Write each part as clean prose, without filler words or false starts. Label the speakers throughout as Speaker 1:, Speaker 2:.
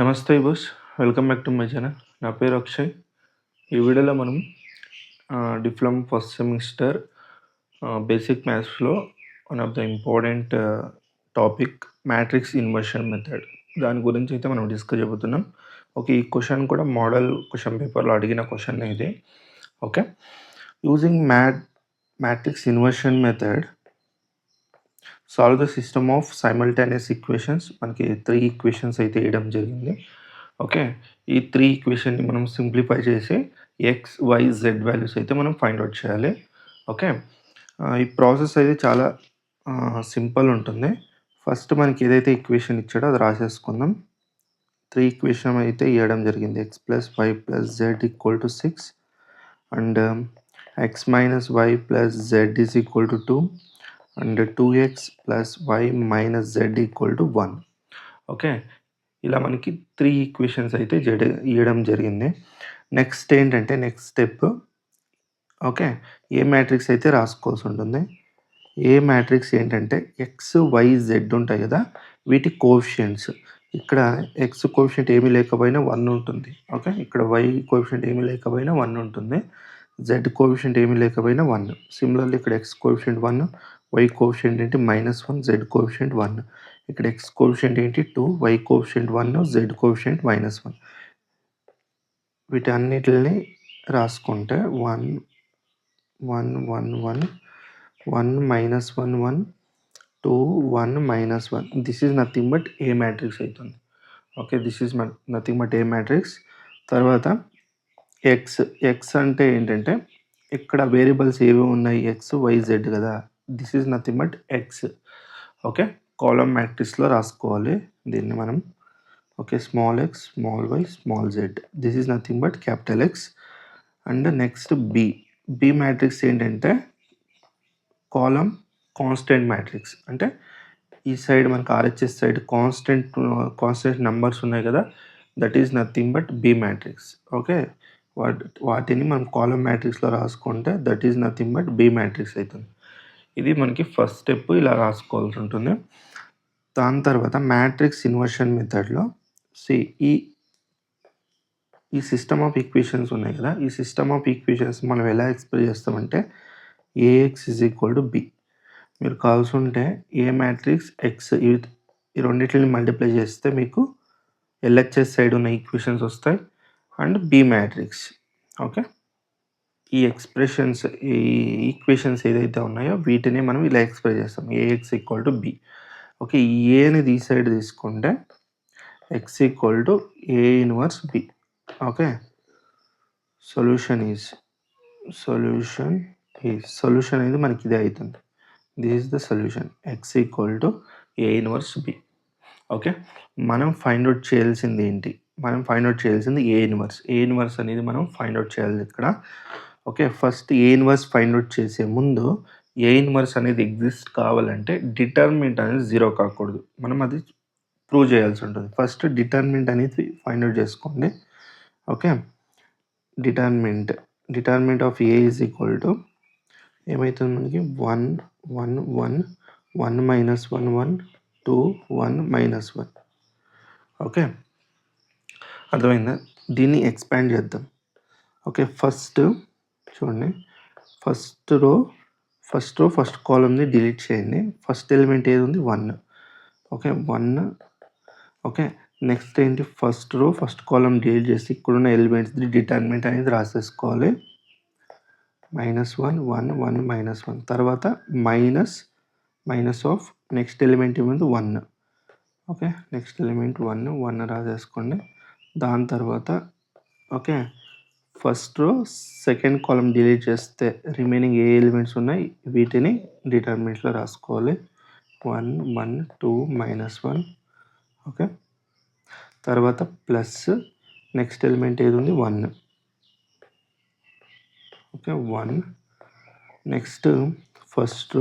Speaker 1: నమస్తే boss. Welcome back to my channel. నా పేరు అక్షయ్. ఈ వీడియోలో మనం డిప్లొమా ఫస్ట్ సెమిస్టర్ బేసిక్ మ్యాథ్స్‌లో one of the important topic matrix inversion method దాని గురించి అయితే మనం డిస్కస్ చేయబోతున్నాం. ఓకే. ఈ క్వెషన్ కూడా మోడల్ క్వెషన్ పేపర్‌లో అడిగిన క్వెషనే ఇది. Okay. Using matrix inversion method solve the system of simultaneous equations. మనకి 3 ఈక్వేషన్స్ అయితే ఇవ్వడం జరిగింది. ఓకే. ఈ 3 ఈక్వేషన్‌ని మనం సింప్లిఫై చేసి ఎక్స్, వై, జెడ్ వాల్యూస్ అయితే మనం ఫైండ్ అవుట్ చేయాలి. ఓకే. ఈ ప్రాసెస్ అయితే చాలా సింపుల్ ఉంటుంది. ఫస్ట్ మనకి ఏదైతే ఈక్వేషన్ ఇచ్చాడో అది రాసేసుకుందాం. 3 ఈక్వేషన్ అయితే ఇవ్వడం జరిగింది. X plus y plus z equal to 6 and x minus y plus z is equal to 2 and 2x plus y minus z equal to 1. Okay. ఇలా మనకి 3 ఈక్వేషన్స్ అయితే ఇవ్వడం జరిగింది. నెక్స్ట్ ఏంటంటే next step okay. A matrix అయితే రాసుకోవాల్సి ఉంటుంది. A matrix ఏంటంటే ఎక్స్, వై, జెడ్ ఉంటాయి కదా, వీటి కోఎఫిషియంట్స్. ఇక్కడ ఎక్స్ కోఎఫిషియంట్ ఏమీ లేకపోయినా 1 ఉంటుంది. ఓకే. ఇక్కడ వై కోఎఫిషియంట్ ఏమీ లేకపోయినా 1 ఉంటుంది. జెడ్ కోఎఫిషియంట్ ఏమీ లేకపోయినా 1. సిమిలర్లీ ఇక్కడ ఎక్స్ కోఎఫిషియంట్ 1, వై కోఎఫిషియంట్ ఏంటి -1, జెడ్ కోఎఫిషియంట్ 1. ఇక్కడ ఎక్స్ కోఎఫిషియంట్ ఏంటి 2, వై కోఎఫిషియంట్ 1, జెడ్ కోఎఫిషియంట్ -1. వీటన్నిటిని రాసుకుంటే 1 1 1 1 1 -1 1 2 1 -1. This is nothing but a matrix అవుతుంది. Okay. This is nothing but a matrix. తర్వాత ఎక్స్ అంటే ఏంటంటే ఇక్కడ వేరియబుల్స్ ఏవి ఉన్నాయి, ఎక్స్, వై, జెడ్ కదా. This is nothing but X. Okay. Column మ్యాట్రిక్స్లో రాసుకోవాలి దీన్ని మనం. Okay. Small X, small Y, small Z. This is nothing but capital X. And next B matrix ఏంటంటే కాలమ్ కాన్స్టెంట్ మ్యాట్రిక్స్. అంటే ఈ సైడ్ మనకి RHS side constant numbers ఉన్నాయి కదా, that is nothing but B matrix. Okay. వాటిని మనం column మ్యాట్రిక్స్లో రాసుకుంటే that is nothing but B matrix అవుతుంది. ఇది మనకి ఫస్ట్ స్టెప్ ఇలా రాసుకోవాల్సి ఉంటుంది. దాని తర్వాత మ్యాట్రిక్స్ ఇన్వర్షన్ మెథడ్లో ఈ సిస్టమ్ ఆఫ్ ఈక్వేషన్స్ ఉన్నాయి కదా, ఈ సిస్టమ్ ఆఫ్ ఈక్వేషన్స్ మనం ఎలా ఎక్స్ప్రెస్ చేస్తామంటే AX is equal to B. మీరు కావాల్సి ఉంటే ఏ మ్యాట్రిక్స్ ఎక్స్ ఈ రెండింటిని మల్టిప్లై చేస్తే మీకు ఎల్హెచ్ఎస్ సైడ్ ఉన్న ఈక్వేషన్స్ వస్తాయి అండ్ బి మ్యాట్రిక్స్. ఓకే. ఈ ఎక్స్ప్రెషన్స్ ఈ ఈక్వేషన్స్ ఏదైతే ఉన్నాయో వీటిని మనం ఇలా ఎక్స్ప్రెస్ చేస్తాం, AX equal to B. Okay. ఈ ఏని ఈ సైడ్ తీసుకుంటే x equal to A inverse B. Okay. Solution అనేది మనకి ఇదే అవుతుంది. This is the solution, x equal to A inverse B. Okay. మనం ఫైండ్ అవుట్ చేయాల్సింది ఏంటి, మనం ఫైండ్ అవుట్ చేయాల్సింది ఏ ఇన్వర్స్ అనేది మనం ఫైండ్ అవుట్ చేయాలి ఇక్కడ. ఓకే. ఫస్ట్ ఏ ఇన్వర్స్ ఫైండ్ అవుట్ చేసే ముందు ఏ ఇన్వర్స్ అనేది ఎగ్జిస్ట్ కావాలంటే డిటర్మినెంట్ అనేది 0 కాకూడదు. మనం అది ప్రూవ్ చేయాల్సి ఉంటుంది. ఫస్ట్ డిటర్మినెంట్ అనేది ఫైండ్ అవుట్ చేసుకోండి. Okay. Determinant of A is equal to ఏమవుతుంది మనకి 1 1 1 1 -1 1 2 1 -1. ఓకే. అర్థమైందా? దీన్ని ఎక్స్పాండ్ చేద్దాం. ఓకే. ఫస్ట్ చూడండి, ఫస్ట్ కాలమ్ని డిలీట్ చేయండి. ఫస్ట్ ఎలిమెంట్ ఏది ఉంది 1. ఓకే. 1. ఓకే. నెక్స్ట్ ఏంటి, ఫస్ట్ కాలమ్ డిలీట్ చేసి ఇక్కడున్న ఎలిమెంట్స్ది డిటర్మినెంట్ అనేది రాసేసుకోవాలి. -1 1 1 -1. తర్వాత మైనస్ ఆఫ్ నెక్స్ట్ ఎలిమెంట్ ఏముంది 1. ఓకే. Next element 1 రాసేసుకోండి. దాని తర్వాత okay, first second column delete చేస్తే రిమైనింగ్ ఏ ఎలిమెంట్స్ ఉన్నాయి వీటిని డిటర్మినెంట్లో రాసుకోవాలి. 1 1 2 -1. ఓకే. తర్వాత ప్లస్ నెక్స్ట్ ఎలిమెంట్ ఏది ఉంది 1. Okay. 1. Next first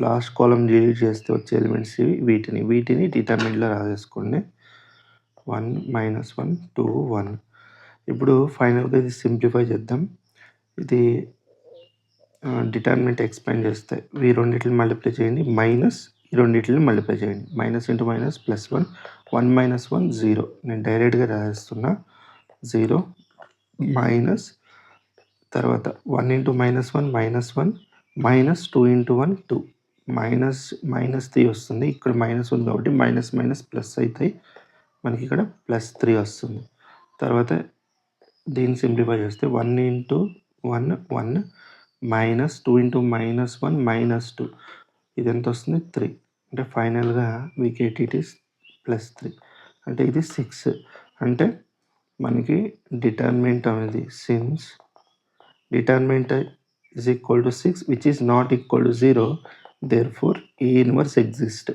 Speaker 1: last column delete చేస్తే వచ్చే ఎలిమెంట్స్ వీటిని డిటర్మినెంట్లో రాసేసుకోండి. 1 -1 2 1. ఇప్పుడు ఫైనల్గా ఇది సింప్లిఫై చేద్దాం. ఇది డిటర్మినెంట్ ఎక్స్పాండ్ చేస్తే ఈ రెండింటిని మల్టిప్లై చేయండి. ఈ రెండింటిని మల్టిప్లై చేయండి. Minus into minus +1, 1 minus 1 0. నేను డైరెక్ట్గా రాస్తున్నా 0 మైనస్ తర్వాత 1 ఇంటూ -1 -1 మైనస్ 2 ఇంటూ 1 2 -3 వస్తుంది. ఇక్కడ మైనస్ ఉంది కాబట్టి మైనస్ మైనస్ ప్లస్ అవుతాయి. మనకి ఇక్కడ +3 వస్తుంది. తర్వాత దీన్ని సింప్లిఫై చేస్తే 1 ఇంటూ 1 1 మైనస్ 2 ఇంటూ -1 -2 ఇది ఎంత వస్తుంది 3. అంటే ఫైనల్గా వీ గెట్ ఇట్ ఈస్ +3 అంటే ఇది 6. అంటే మనకి డిటర్మినెంట్ అనేది since determinant is equal to 6 which is not equal to 0, therefore A inverse exist.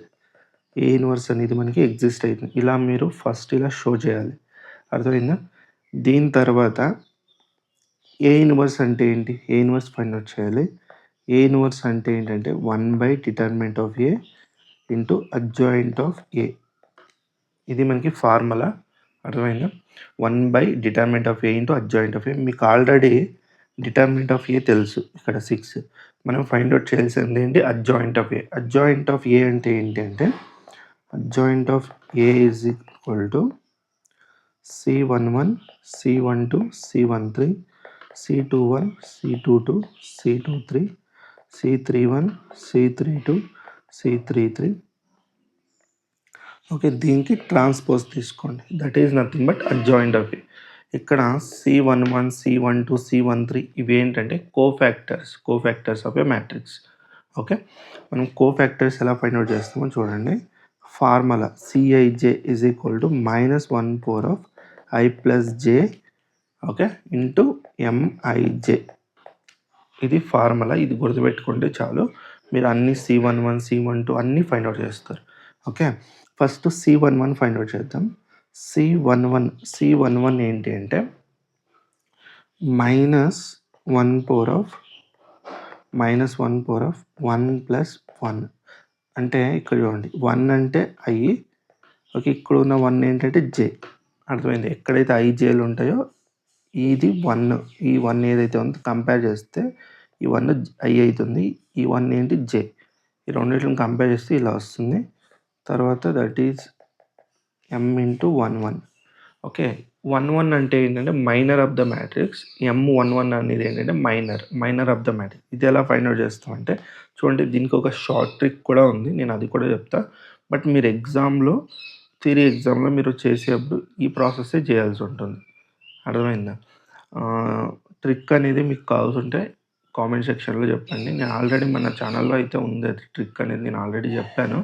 Speaker 1: A inverse అనేది మనకి ఎగ్జిస్ట్ అవుతుంది. ఇలా మీరు ఫస్ట్ ఇలా షో చేయాలి. అర్థమైందా? దీని తర్వాత ఏ ఇన్వర్స్ అంటే ఏంటి? ఏ ఇన్వర్స్ ఫైండ్ అవుట్ చేయాలి. ఏ ఇన్వర్స్ అంటే ఏంటంటే one by determinant of A into adjoint of A. ఇది మనకి ఫార్ములా. అర్థమైందా? One by determinant of A into adjoint of A. మీకు ఆల్రెడీ డిటర్మినెంట్ ఆఫ్ ఏ తెలుసు, ఇక్కడ 6. మనం ఫైండ్ అవుట్ చేయాల్సింది ఏంటి? Adjoint of A. Adjoint of A అంటే ఏంటి అంటే adjoint of A is equal to C11 C12 C13 C21 C22 C23 C31 C32 C33. Okay, దీనికి ట్రాన్స్పోజ్ తీసుకోండి. That is nothing but adjoint of A. ఇక్కడ C11 C12 C13 ఇవి ఏంటంటే cofactors of A matrix. Okay, మనం cofactors ఎలా find out చేస్తామో చూడండి. Formula Cij is equal to -1/i plus j okay into Mij. ఇది ఫార్ములా. ఇది గుర్తుపెట్టుకుంటే చాలు, మీరు అన్ని C11 C12 అన్నీ ఫైండ్ అవుట్ చేస్తారు. Okay, first C11 find out చేద్దాం. C11 ఏంటి అంటే -1 పవర్ ఆఫ్ 1 ప్లస్ 1. అంటే ఇక్కడ చూడండి 1 అంటే i. ఓకే, ఇక్కడ ఉన్న 1 ఏంటంటే j. అర్థమైంది? ఎక్కడైతే ijలు ఉంటాయో ఇది 1, ఈ 1 ఏదైతే ఉందో కంపేర్ చేస్తే ఈ 1 i అవుతుంది, ఈ 1 ఏంటి j. ఈ రెండింటిని కంపేర్ చేస్తే ఇలా వస్తుంది. తర్వాత that is m into 1 okay, 1 అంటే ఏంటంటే minor of the matrix. M11 అనేది ఏంటంటే మైనర్ ఆఫ్ ద మ్యాట్రిక్స్. ఇది ఎలా ఫైండ్ అవుట్ చేస్తామంటే చూడండి, దీనికి ఒక షార్ట్ ట్రిక్ కూడా ఉంది, నేను అది కూడా చెప్తా. బట్ మీరు థియరీ ఎగ్జామ్లో మీరు చేసేటప్పుడు ఈ ప్రాసెస్సే చేయాల్సి ఉంటుంది. అర్థమైందా? ట్రిక్ అనేది మీకు కావాల్సి ఉంటే కామెంట్ సెక్షన్లో చెప్పండి. నేను ఆల్రెడీ మన ఛానల్లో అయితే ఉంది అది ట్రిక్ అనేది, నేను ఆల్రెడీ చెప్పాను.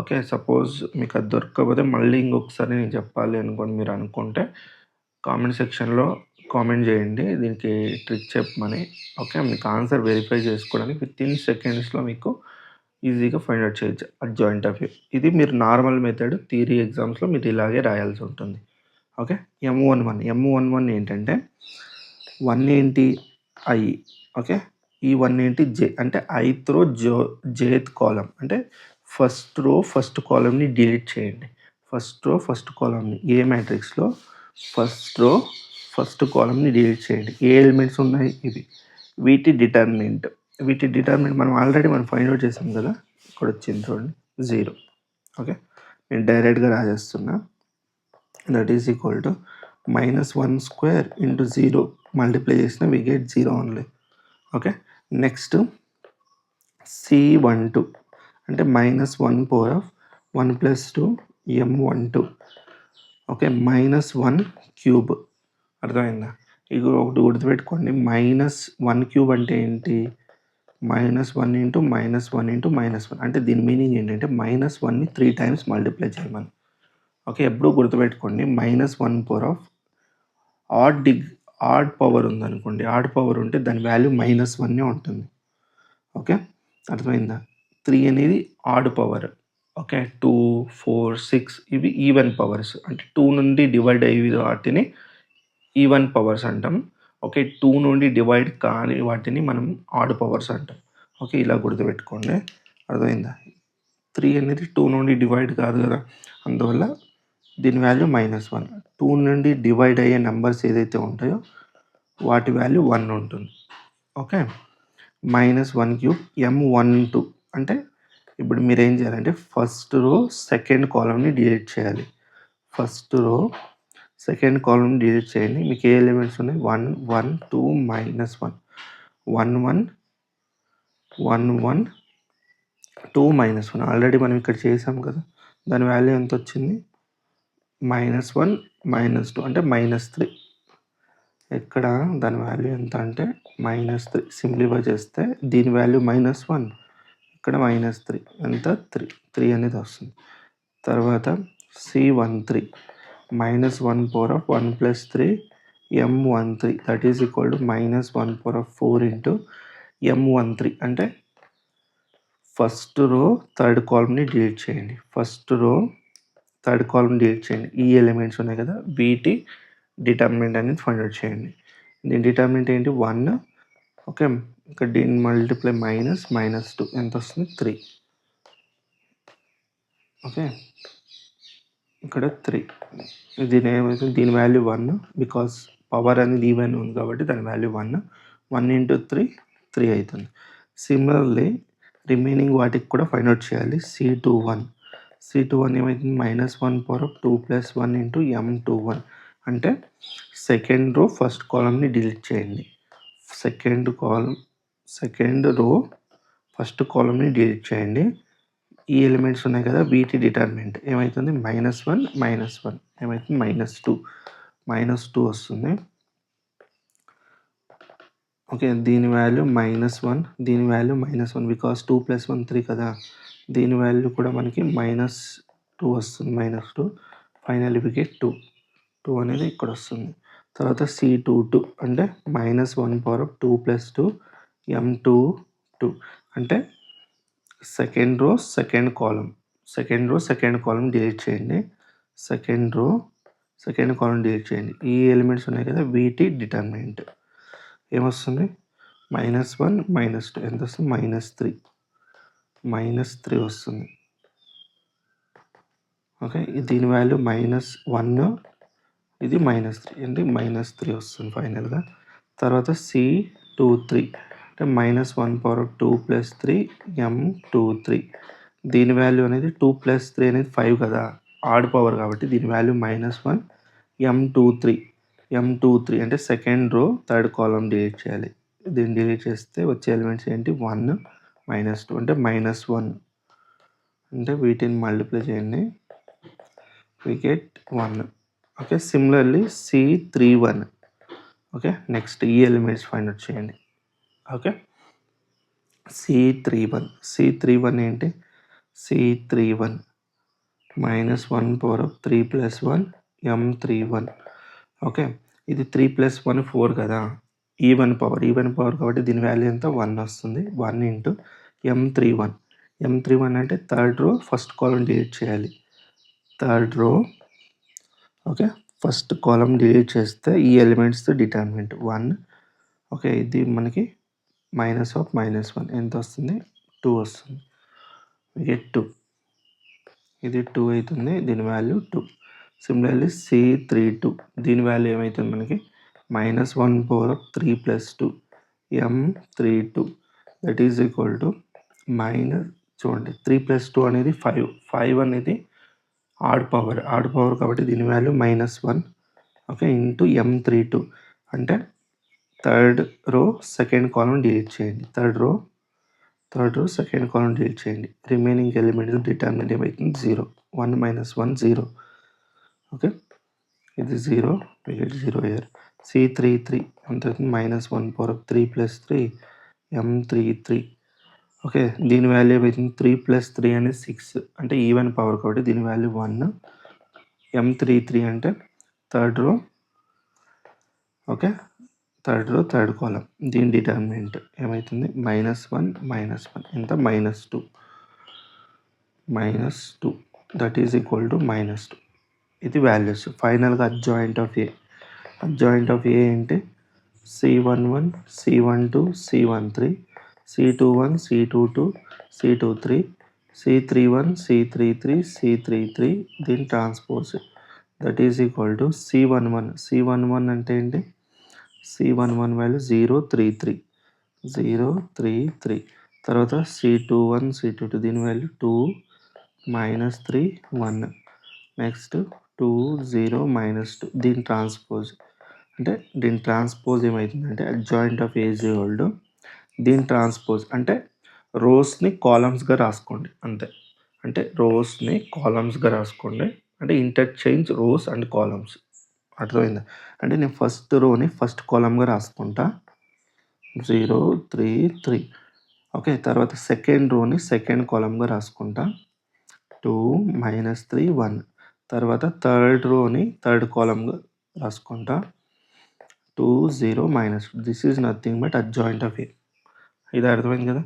Speaker 1: ఓకే, సపోజ్ మీకు అది దొరకకపోతే మళ్ళీ ఇంకొకసారి నేను చెప్పాలి అనుకోని మీరు అనుకుంటే కామెంట్ సెక్షన్లో కామెంట్ చేయండి దీనికి ట్రిక్ చెప్పమని. ఓకే, మీకు ఆన్సర్ వెరిఫై చేసుకోవడానికి వితిన్ సెకండ్స్లో మీకు ఈజీగా ఫైండ్ అవుట్ చేయొచ్చు అడ్జాయింట్ ఆఫ్ ఏ. ఇది మీరు నార్మల్ మెథడ్ థియరీ ఎగ్జామ్స్లో మీరు ఇలాగే రాయాల్సి ఉంటుంది. ఓకే, M11 ఏంటంటే 1 ఏంటి i. ఓకే, ఈ 1 ఏంటి j. అంటే ith రో jth కాలం. అంటే ఫస్ట్ రో ఫస్ట్ కాలంని డిలీట్ చేయండి. ఫస్ట్ రో ఫస్ట్ కాలంని ఏ మ్యాట్రిక్స్లో ఫస్ట్ రో ఫస్ట్ కాలంని డిలీట్ చేయండి. ఏ ఎలిమెంట్స్ ఉన్నాయి ఇవి. వీటి డిటర్మినెంట్ మనం ఆల్రెడీ ఫైండ్ అవుట్ చేసాం కదా, ఇక్కడ వచ్చింది చూడండి 0. ఓకే, నేను డైరెక్ట్గా రాసేస్తున్నా. That is equal to -1² into 0 multiply చేసిన we get 0 only. Okay, next C12 అంటే -1 power of 1 plus 2 M12. Okay, -1³ అర్థమైందా? ఇది ఒకటి గుర్తుపెట్టుకోండి, -1³ అంటే ఏంటి? -1 ఇంటూ -1 ఇంటూ -1. అంటే దీని మీనింగ్ ఏంటంటే -1ని 3 టైమ్స్ మల్టిప్లై చేయమని. ఓకే, ఎప్పుడూ గుర్తుపెట్టుకోండి, -1 పవర్ ఆఫ్ ఆడ్ పవర్ ఉందనుకోండి, ఆడ్ పవర్ ఉంటే దాని వాల్యూ -1 ఉంటుంది. ఓకే, అర్థమైందా? 3 అనేది ఆడ్ పవర్. ఓకే, 2 4 6 ఇవి ఈవెన్ పవర్స్. అంటే 2 నుండి డివైడ్ అయ్యే వాటిని ఈవెన్ పవర్స్ అంటాం. ఓకే, 2 నుండి డివైడ్ కాని వాటిని మనం ఆడ్ పవర్స్ అంటాం. ఓకే, ఇలా గుర్తుపెట్టుకోండి. అర్థమైందా? 3 అనేది 2 నుండి డివైడ్ కాదు కదా, అందువల్ల దీని వాల్యూ -1. 2 నుండి డివైడ్ అయ్యే నెంబర్స్ ఏదైతే ఉంటాయో వాటి వాల్యూ 1 ఉంటుంది. ఓకే, -1³ M12 అంటే ఇప్పుడు మీరేం చేయాలంటే ఫస్ట్ రో సెకండ్ కాలమ్ని డిలీట్ చేయాలి. First row second column delete చేయండి. మీకు ఏ ఎలిమెంట్స్ ఉన్నాయి? 1 1 2 -1 1 1 1 1 2 -1 ఆల్రెడీ మనం ఇక్కడ చేసాం కదా. దాని వాల్యూ ఎంత వచ్చింది? -1 -2 అంటే -3. ఇక్కడ దాని వాల్యూ ఎంత అంటే -3. సింప్లిఫై చేస్తే దీని వాల్యూ -1, ఇక్కడ -3 ఎంత 3 అనేది వస్తుంది. తర్వాత C13 -1 power of 1 + 3 M13 that is equal to -1 power of 4 into M13 అంటే ఫస్ట్ రో థర్డ్ కాలమ్ని డిలీట్ చేయండి. First row third column delete చేయండి. ఈ ఎలిమెంట్స్ ఉన్నాయి కదా, వీటి డిటర్మినెంట్ అనేది ఫైండ్ అవుట్ చేయండి. దీని డిటర్మినెంట్ ఏంటి? 1. ఓకే, ఇక్కడ దీని మల్టిప్లై -2 ఎంత వస్తుంది? 3. ఓకే, ఇక్కడ 3. దీని ఏమవుతుంది? దీని వాల్యూ 1 బికాస్ పవర్ అనేది ఈవెన్ ఉంది కాబట్టి దాని వాల్యూ 1. 1 into 3 3 అవుతుంది. సిమిలర్లీ రిమైనింగ్ వాటికి కూడా ఫైండ్ అవుట్ చేయాలి. C21 ఏమవుతుంది? -1 power of 2 + 1 into M21 అంటే సెకండ్ రో ఫస్ట్ కాలమ్ని డిలీట్ చేయండి. సెకండ్ రో ఫస్ట్ కాలమ్ని డిలీట్ చేయండి. ఈ ఎలిమెంట్స్ ఉన్నాయి కదా, వీటి డిటర్మినెంట్ ఏమవుతుంది? -1 -1 ఏమవుతుంది? -2 వస్తుంది. ఓకే, దీని వాల్యూ -1, దీని వాల్యూ -1 బికాస్ 2 + 1 3 కదా. దీని వాల్యూ కూడా మనకి -2 వస్తుంది. -2 ఫైనల్ వి గెట్ 2 అనేది ఇక్కడ వస్తుంది. తర్వాత C22 అంటే -1 power of 2 + 2 M22 అంటే second row second column delete చేయండి. Second row second column delete చేయండి. ఈ ఎలిమెంట్స్ ఉన్నాయి కదా, వీటి డిటర్మినెంట్ ఏమొస్తుంది? -1 -2 ఎంత వస్తుంది? -3 వస్తుంది. ఓకే, దీని వాల్యూ -1, ఇది -3 అంటే -3 వస్తుంది ఫైనల్గా. తర్వాత C23 అంటే -1 power of 2 + 3 M23 దీని వాల్యూ అనేది 2 + 3 అనేది 5 కదా, ఆడ్ పవర్ కాబట్టి దీని వాల్యూ -1 M23 అంటే సెకండ్ రో థర్డ్ కాలమ్ డిలీట్ చేయాలి. దీన్ని డిలీట్ చేస్తే వచ్చే ఎలిమెంట్స్ ఏంటి? 1 -2 అంటే -1 అంటే వీటిని మల్టిప్లై చేయండి, we get 1. Okay, similarly C31. Okay, next ఈ ఎలిమెంట్స్ ఫైండ్ అవుట్ చేయండి. ఓకే, C31 ఏంటి? C31 -1 power of 3 + 1 M31. Okay, ఇది 3 + 1 4 కదా, ఈవెన్ పవర్ కాబట్టి దీని వాల్యూ ఎంత? 1 వస్తుంది. 1 into M31 అంటే third row first column delete చేయాలి. Third row okay, first column delete చేస్తే ఈ ఎలిమెంట్స్ డిటర్మినెంట్ 1. ఓకే, ఇది మనకి -1 ఎంత వస్తుంది? 2 వస్తుంది. గెట్ 2, ఇది 2 అవుతుంది. దీని వాల్యూ 2. సిమిలర్లీ C32 దీని వాల్యూ ఏమవుతుంది మనకి? -1 power of 3 + 2 M32 that is equal to చూడండి 3 + 2 అనేది 5 అనేది ఆడ్ పవర్ కాబట్టి దీని వాల్యూ -1. ఓకే, ఇంటూ M32 అంటే third row second column delete చేయండి. Third row second column delete చేయండి. రిమైనింగ్ ఎలిమెంట్ డిటర్మినెంట్ ఏమవుతుంది? 0. 1 - 1 0. ఓకే, ఇది 0, we get 0 here. C33 ఎంత అవుతుంది? -1 power of 3 + 3 M33. ఓకే, దీని వాల్యూ ఏమవుతుంది? 3 + 3 అనేది 6 అంటే ఈవెన్ పవర్ కాబట్టి దీని వాల్యూ 1. M33 అంటే third row okay, third row third column. దీని డిటర్మినెంట్ ఏమవుతుంది? -1 ఎంత? -2 దట్ ఈజ్ ఈక్వల్ టు -2. ఇది వాల్యూస్. ఫైనల్గా అడ్జాయింట్ ఆఫ్ ఏ ఏంటి? C11 C12 C13 C21 C22 C23 C31 C33 C33 దీని transpose that is equal to C11 అంటే ఏంటి? C11 value 033 తర్వాత C21 C22 దీని వాల్యూ 2 -3 1. నెక్స్ట్ 2 0 -2 దీని ట్రాన్స్పోజ్ అంటే దీని ట్రాన్స్పోజ్ ఏమవుతుందంటే అడ్జాయింట్ ఆఫ్ ఏజ్ ఈక్వల్ దీని ట్రాన్స్పోజ్ అంటే రోస్ని కాలమ్స్గా రాసుకోండి అంతే. అంటే రోస్ని కాలమ్స్గా రాసుకోండి అంటే ఇంటర్చేంజ్ రోస్ అండ్ కాలమ్స్. అర్థమైందా? అంటే నేను ఫస్ట్ రోని ఫస్ట్ కాలమ్గా రాసుకుంటా 0 3 3. ఓకే, తర్వాత సెకండ్ రోని సెకండ్ కాలమ్గా రాసుకుంటా 2 -3 1. తర్వాత థర్డ్ రోని థర్డ్ కాలమ్గా రాసుకుంటా 2 0 -2. This is nothing but adjoint of A. ఇది అర్థమైంది కదా?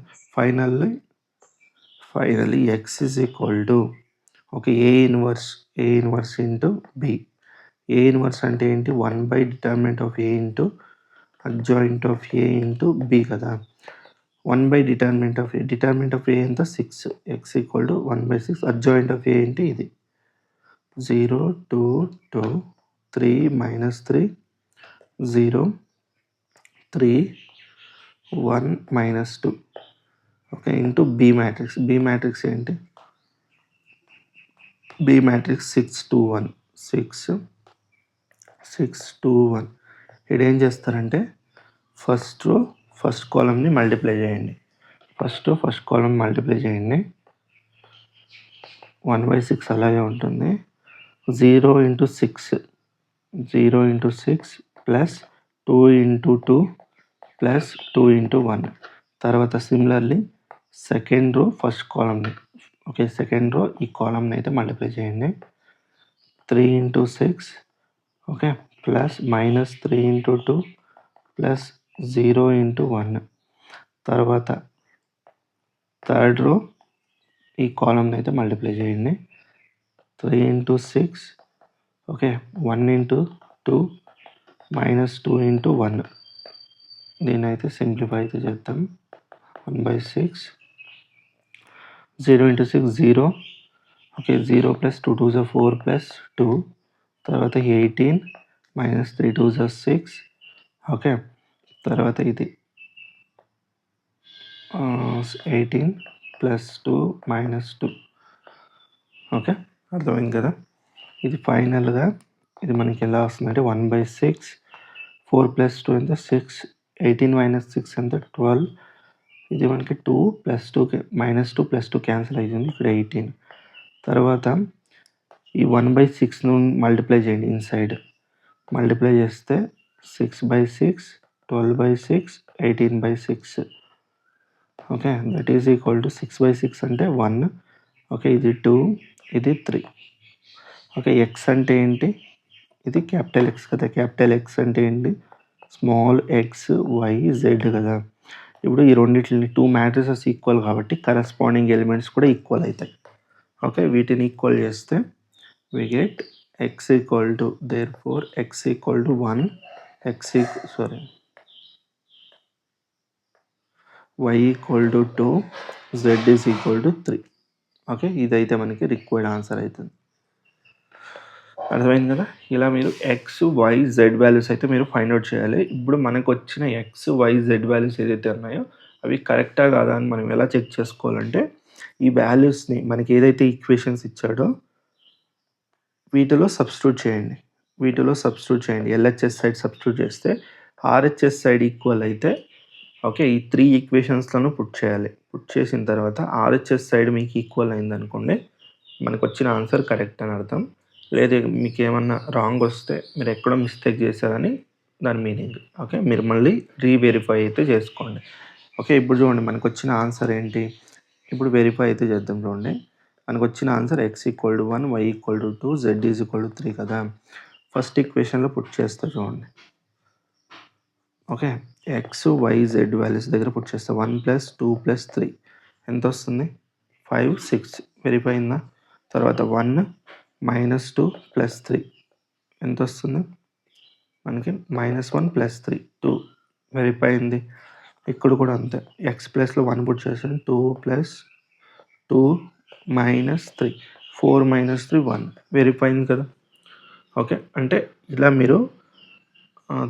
Speaker 1: Finally X is equal to okay A inverse into B. A inverse అంటే ఏంటి? 1 / determinant of A into adjoint of A into B కదా. 1 / determinant of A ఎంత? 6. X equal to 1/6. Adjoint of A ఏంటి? ఇది 0 2 2 3 -3 0 3 1 -2 okay into B matrix. B matrix ఏంటి? B matrix 6 2 1 6 6 2 1. ఇక్కడ ఏం చేస్తారంటే ఫస్ట్ రో ఫస్ట్ కాలమ్ని మల్టిప్లై చేయండి. ఫస్ట్ కాలమ్ మల్టిప్లై చేయండి. 1/6 అలాగే ఉంటుంది. 0 × 6 0 × 6 ప్లస్ 2 × 2 ప్లస్ 2 × 1. తర్వాత సిమిలర్లీ సెకండ్ రో ఫస్ట్ కాలమ్ని ఓకే సెకండ్ రో ఈ కాలమ్ని అయితే మల్టిప్లై చేయండి. 3 × 6 ఓకే ప్లస్ -3 × 2 ప్లస్ 0 × 1. తర్వాత థర్డ్ రో ఈ కాలమ్ని అయితే మల్టిప్లై చేయండి. 3 × 6 ఓకే 1 × 2 -2 × 1. దీన్ని అయితే సింప్లిఫై అయితే చేద్దాం. 1/6 0 × 6 0 ఓకే 0 + 2 2 4 + 2. తర్వాత 18 -3 2 6 ఓకే. తర్వాత ఇది 18 + 2 -2 ఓకే అర్థమైంది కదా. ఇది ఫైనల్గా ఇది మనకి ఎలా వస్తుందంటే 1/6 4 + 2 ఎంత 6 18 - 6 ఎంత 12. ఇది మనకి 2 + 2 -2 + 2 క్యాన్సిల్ అవుతుంది. ఇక్కడ 18. తర్వాత ఈ 1/6 మల్టిప్లై చేయండి ఇన్సైడ్. మల్టిప్లై చేస్తే 6/6 12/6 18/6 okay that is equal to 6/6 అంటే 1 ఓకే ఇది 2 ఇది 3 ఓకే. ఎక్స్ అంటే ఏంటి? ఇది క్యాపిటల్ ఎక్స్ కదా. క్యాపిటల్ ఎక్స్ అంటే ఏంటి? స్మాల్ ఎక్స్ వై జెడ్ కదా. ఇప్పుడు ఈ రెండింటిని 2 మ్యాట్రిసెస్ ఈక్వల్ కాబట్టి కరస్పాండింగ్ ఎలిమెంట్స్ కూడా ఈక్వల్ అవుతాయి. ఓకే వీటిని ఈక్వల్ చేస్తే we get x equal to therefore x equal to 1 y equal to 2 z is equal to 3. Okay ఇదైతే మనకి రిక్వైర్డ్ ఆన్సర్ అవుతుంది. అర్థమైంది కదా. ఇలా మీరు ఎక్స్ వై జెడ్ వాల్యూస్ అయితే మీరు ఫైండ్ అవుట్ చేయాలి. ఇప్పుడు మనకు వచ్చిన ఎక్స్ వై జెడ్ వాల్యూస్ ఏదైతే ఉన్నాయో అవి కరెక్టా కాదా అని మనం ఎలా చెక్ చేసుకోవాలంటే ఈ వాల్యూస్ని మనకి ఏదైతే ఈక్వేషన్స్ ఇచ్చాడో వీటిలో సబ్స్టిట్యూట్ చేయండి. ఎల్హెచ్ఎస్ సైడ్ సబ్స్టిట్యూట్ చేస్తే ఆర్హెచ్ఎస్ సైడ్ ఈక్వల్ అయితే ఓకే ఈ 3 ఈక్వేషన్స్లను పుట్ చేయాలి. పుట్ చేసిన తర్వాత ఆర్హెచ్ఎస్ సైడ్ మీకు ఈక్వల్ అయిందనుకోండి మనకు వచ్చిన ఆన్సర్ కరెక్ట్ అని అర్థం. లేదా మీకు ఏమన్నా రాంగ్ వస్తే మీరు ఎక్కడో మిస్టేక్ చేశారని దాని మీనింగ్. ఓకే మీరు మళ్ళీ రీవెరిఫై అయితే చేసుకోండి. ఓకే ఇప్పుడు చూడండి మనకు వచ్చిన ఆన్సర్ ఏంటి? ఇప్పుడు వెరిఫై అయితే చేద్దాం. చూడండి మనకు వచ్చిన ఆన్సర్ x = 1 y = 2 z = 3 కదా. ఫస్ట్ ఈక్వేషన్లో పుట్ చేస్తా చూడండి. Okay x why z values దగ్గర పుట్ చేస్తా 1 + 2 + 3 ఎంత వస్తుంది? 5 6 వెరిఫై అయిందా. తర్వాత 1 - 2 + 3 ఎంత వస్తుంది? మనకి -1 + 3 2 వెరిఫై అయింది. ఇక్కడ కూడా అంతే ఎక్స్ ప్లస్లో 1 పుట్ చేసాను 2 + 2 - 3 4 - 3 1 వెరిఫై అయింది కదా. ఓకే అంటే ఇలా మీరు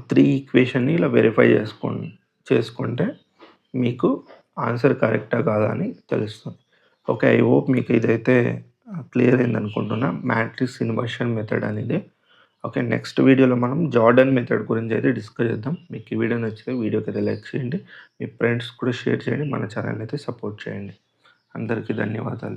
Speaker 1: 3 ఈక్వేషన్ని ఇలా వెరిఫై చేసుకుంటే మీకు ఆన్సర్ కరెక్టా కాదా అని తెలుస్తుంది. ఓకే. ఐ హోప్ మీకు ఇదైతే క్లియర్ అయిందనుకుంటున్నా. మ్యాట్రిక్స్ ఇన్వర్షన్ మెథడ్ అనేది. ఓకే. నెక్స్ట్ వీడియోలో మనం జార్డన్ మెథడ్ గురించి అయితే డిస్కస్ చేద్దాం. మీకు ఈ వీడియో నచ్చితే వీడియోకైతే లైక్ చేయండి. మీ ఫ్రెండ్స్ కూడా షేర్ చేయండి. మన ఛానల్‌ని అయితే సపోర్ట్ చేయండి. అందరికీ ధన్యవాదాలు.